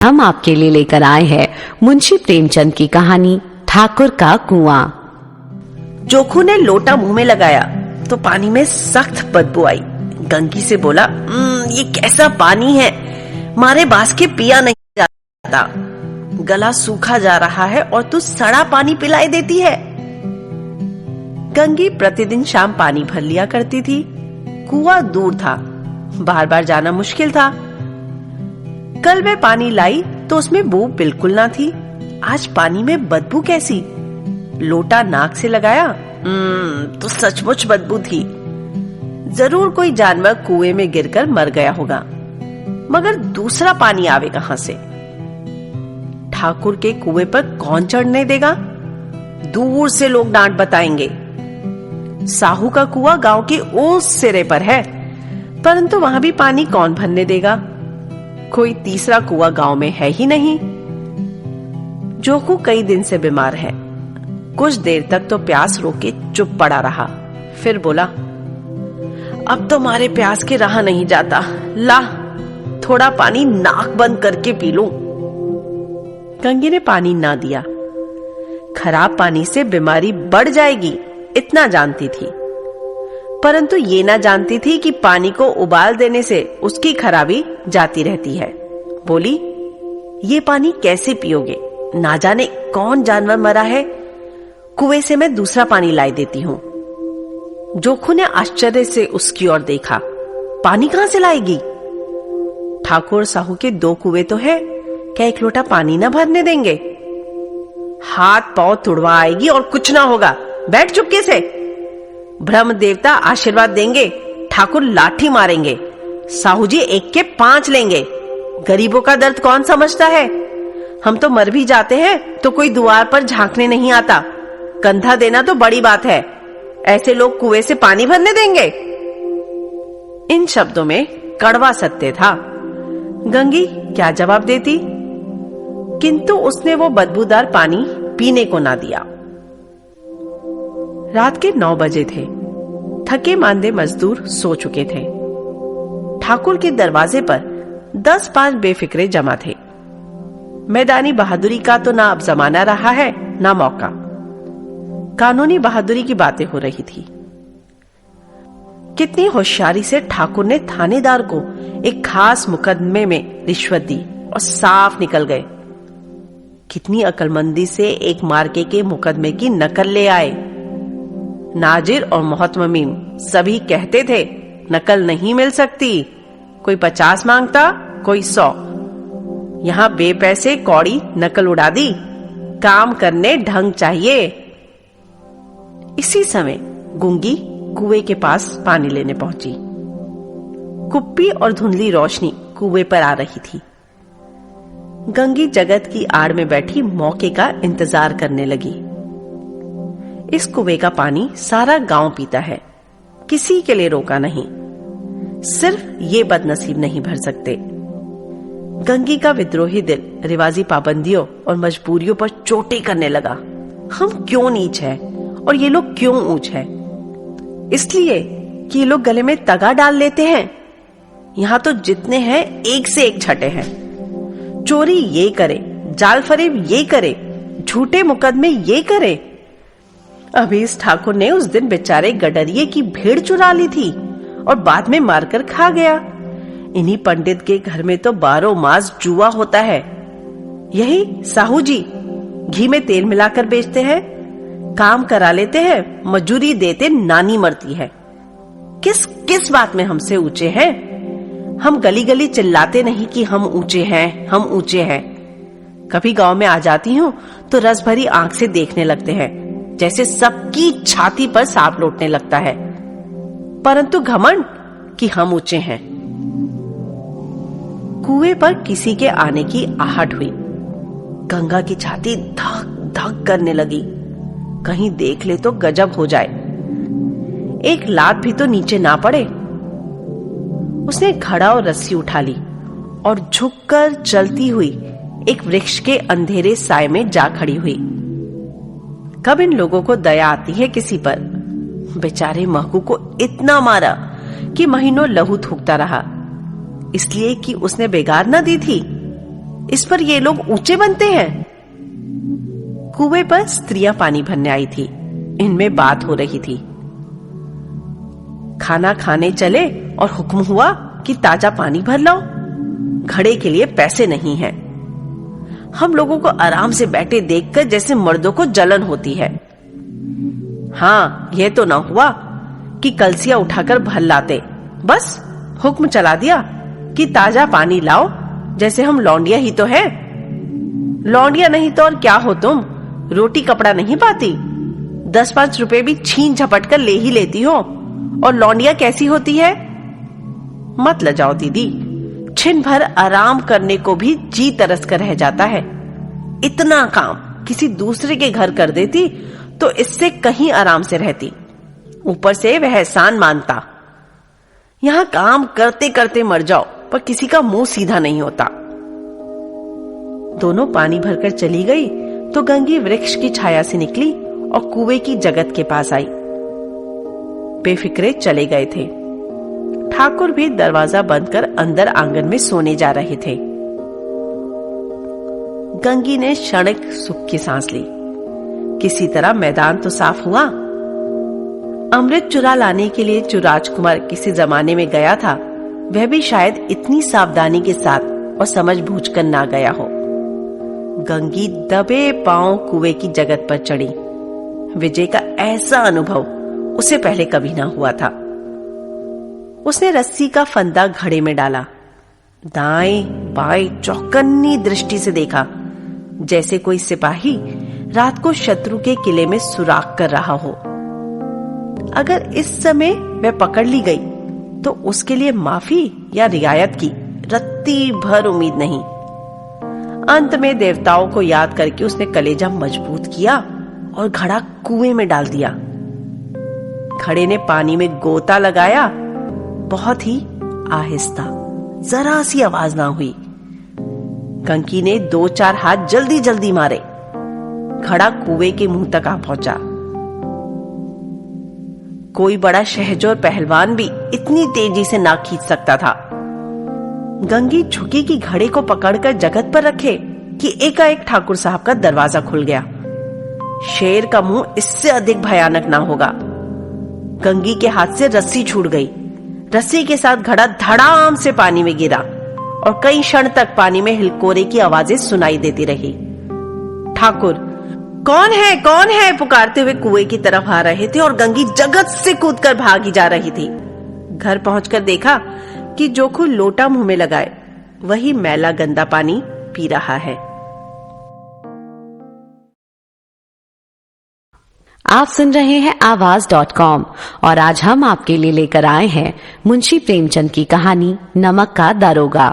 हम आपके लिए लेकर आए हैं मुंशी प्रेमचंद की कहानी ठाकुर का कुआं। जोखू ने लोटा मुंह में लगाया तो पानी में सख्त बदबू आई। गंगी से बोला, ये कैसा पानी है, मारे बास के पिया नहीं जाता, गला सूखा जा रहा है और तू सड़ा पानी पिलाई देती है। गंगी प्रतिदिन शाम पानी भर लिया करती थी। कुआं दूर था, बार बार जाना मुश्किल था। कल मैं पानी लाई तो उसमें बू बिल्कुल ना थी। आज पानी में बदबू कैसी? लोटा नाक से लगाया, तो सचमुच बदबू थी। जरूर कोई जानवर कुएं में गिरकर मर गया होगा, मगर दूसरा पानी आवे कहां से? ठाकुर के कुएं पर कौन चढ़ने देगा? दूर से लोग डांट बताएंगे। साहू का कुआं गांव के उस सिरे पर है, परंतु वहां भी पानी कौन भरने देगा? कोई तीसरा कुआं गांव में है ही नहीं। जोखू कई दिन से बीमार है। कुछ देर तक तो प्यास रोके चुप पड़ा रहा, फिर बोला, अब तो मारे प्यास के रहा नहीं जाता, ला थोड़ा पानी नाक बंद करके पी लूं। गंगी ने पानी ना दिया। खराब पानी से बीमारी बढ़ जाएगी इतना जानती थी, परंतु ये ना जानती थी कि पानी को उबाल देने से उसकी खराबी जाती रहती है। बोली, ये पानी कैसे पियोगे? ना जाने कौन जानवर मरा है, कुएं से मैं दूसरा पानी लाई देती हूँ। जोखू ने आश्चर्य से उसकी ओर देखा। पानी कहां से लाएगी? ठाकुर साहू के 2 कुएं तो है, क्या एक लोटा पानी ना भरने देंगे? हाथ पांव तुड़वा आएगी और कुछ ना होगा, बैठ चुपके से। ब्रह्म देवता आशीर्वाद देंगे, ठाकुर लाठी मारेंगे, साहू जी 1 के 5 लेंगे। गरीबों का दर्द कौन समझता है? हम तो मर भी जाते हैं तो कोई द्वार पर झांकने नहीं आता, कंधा देना तो बड़ी बात है। ऐसे लोग कुएं से पानी भरने देंगे? इन शब्दों में कड़वा सत्य था। गंगी क्या जवाब देती? किंतु उसने वो बदबूदार पानी पीने को ना दिया। रात के 9 बजे थे। थके मांदे मजदूर सो चुके थे। ठाकुर के दरवाजे पर 10-5 बेफिक्रे जमा थे। मैदानी बहादुरी का तो ना अब जमाना रहा है ना मौका। कानूनी बहादुरी की बातें हो रही थी। कितनी होशियारी से ठाकुर ने थानेदार को एक खास मुकदमे में रिश्वत दी और साफ निकल गए। कितनी अकलमंदी से एक मार्के के मुकदमे की नकल ले आए। नाजिर और मोहतमीम सभी कहते थे नकल नहीं मिल सकती। कोई 50 मांगता, कोई 100। यहां बेपैसे कौड़ी नकल उड़ा दी। काम करने ढंग चाहिए। इसी समय गुंगी कुएं के पास पानी लेने पहुंची। कुप्पी और धुंधली रोशनी कुएं पर आ रही थी। गंगी जगत की आड़ में बैठी मौके का इंतजार करने लगी। इस कुएं का पानी सारा गांव पीता है, किसी के लिए रोका नहीं। सिर्फ ये बदनसीब नहीं भर सकते। गंगी का विद्रोही दिल रिवाजी पाबंदियों और मजबूरियों पर चोटें करने लगा। हम क्यों नीच है और ये लोग क्यों ऊंच है? इसलिए कि ये लोग गले में तगा डाल लेते हैं। यहां तो जितने हैं एक से एक छठे हैं। चोरी ये करे, जाल फरेब ये करे, झूठे मुकदमे ये करे। अभी इस ठाकुर ने उस दिन बेचारे गडरिये की भेड़ चुरा ली थी और बाद में मारकर खा गया। इन्हीं पंडित के घर में तो 12 मास जुआ होता है। यही साहू जी घी में तेल मिलाकर बेचते हैं, काम करा लेते हैं, मजूरी देते नानी मरती है। किस किस बात में हमसे ऊंचे हैं? हम गली गली चिल्लाते नहीं कि हम ऊंचे हैं, हम ऊंचे हैं। कभी गांव में आ जाती हूँ तो रस भरी आंख से देखने लगते हैं, जैसे सबकी छाती पर सांप लौटने लगता है। परंतु घमंड कि हम ऊंचे हैं। कुएं पर किसी के आने की आहट हुई। गंगा की छाती धक धक करने लगी। कहीं देख ले तो गजब हो जाए, एक लात भी तो नीचे ना पड़े। उसने घड़ा और रस्सी उठा ली और झुककर चलती हुई एक वृक्ष के अंधेरे साए में जा खड़ी हुई। कब इन लोगों को दया आती है किसी पर? बेचारे महकू को इतना मारा कि महीनों लहू थूकता रहा, इसलिए कि उसने बेगार न दी थी। इस पर ये लोग ऊंचे बनते हैं। कुएं पर स्त्रियां पानी भरने आई थी। इनमें बात हो रही थी। खाना खाने चले और हुक्म हुआ कि ताजा पानी भर लाओ, घड़े के लिए पैसे नहीं हैं। हम लोगों को आराम से बैठे देखकर जैसे मर्दों को जलन होती है। हाँ, यह तो ना हुआ कि कलसिया उठाकर भर लाते, बस हुक्म चला दिया कि ताजा पानी लाओ, जैसे हम लौंडिया ही तो है। लौंडिया नहीं तो और क्या हो तुम, रोटी कपड़ा नहीं पाती, 10-5 रुपए भी छीन झपट कर ले ही लेती हो, और लौंडिया कैसी होती है? मत लजाओ दीदी, छिन भर आराम करने को भी जी तरस कर रह जाता है। इतना काम किसी दूसरे के घर कर देती तो इससे कहीं आराम से रहती, ऊपर से वह एहसान मानता। यहां काम करते करते मर जाओ, पर किसी का मुंह सीधा नहीं होता। दोनों पानी भरकर चली गई तो गंगी वृक्ष की छाया से निकली और कुएं की जगत के पास आई। बेफिक्रे चले गए थे। ठाकुर भी दरवाजा बंद कर अंदर आंगन में सोने जा रहे थे। गंगी ने क्षणिक सुख की सांस ली। किसी तरह मैदान तो साफ हुआ। अमृत चुरा लाने के लिए जो राजकुमार किसी जमाने में गया था, वह भी शायद इतनी सावधानी के साथ और समझ बूझ कर ना गया हो। गंगी दबे पांव कुएं की जगत पर चढ़ी। विजय का ऐसा अनुभव उसे पहले कभी ना हुआ था। उसने रस्सी का फंदा घड़े में डाला, दाएं बाएं चौकन्नी दृष्टि से देखा, जैसे कोई सिपाही रात को शत्रु के किले में सुराख कर रहा हो। अगर इस समय वह पकड़ ली गई तो उसके लिए माफी या रियायत की रत्ती भर उम्मीद नहीं। अंत में देवताओं को याद करके उसने कलेजा मजबूत किया और घड़ा कुएं में डाल दिया। घड़े ने पानी में गोता लगाया, बहुत ही आहिस्ता, जरा सी आवाज ना हुई। गंगी ने 2-4 हाथ जल्दी जल्दी मारे। घड़ा कुएं के मुंह तक आ पहुंचा। कोई बड़ा शहजोर पहलवान भी इतनी तेजी से ना खींच सकता था। गंगी झुकी कि घड़े को पकड़कर जगत पर रखे कि एकाएक ठाकुर साहब का दरवाजा खुल गया। शेर का मुंह इससे अधिक भयानक ना होगा। गंगी के हाथ से रस्सी छूट गई। रस्सी के साथ घड़ा धड़ाम से पानी में गिरा और कई क्षण तक पानी में हिलकोरे की आवाजें सुनाई देती रही। ठाकुर कौन है पुकारते हुए कुएं की तरफ आ रहे थे और गंगी जगत से कूदकर भागी जा रही थी। घर पहुंचकर देखा कि जोखू लोटा मुंह में लगाए वही मैला गंदा पानी पी रहा है। आप सुन रहे हैं आवाज.com और आज हम आपके लिए लेकर आए हैं मुंशी प्रेमचंद की कहानी नमक का दारोगा।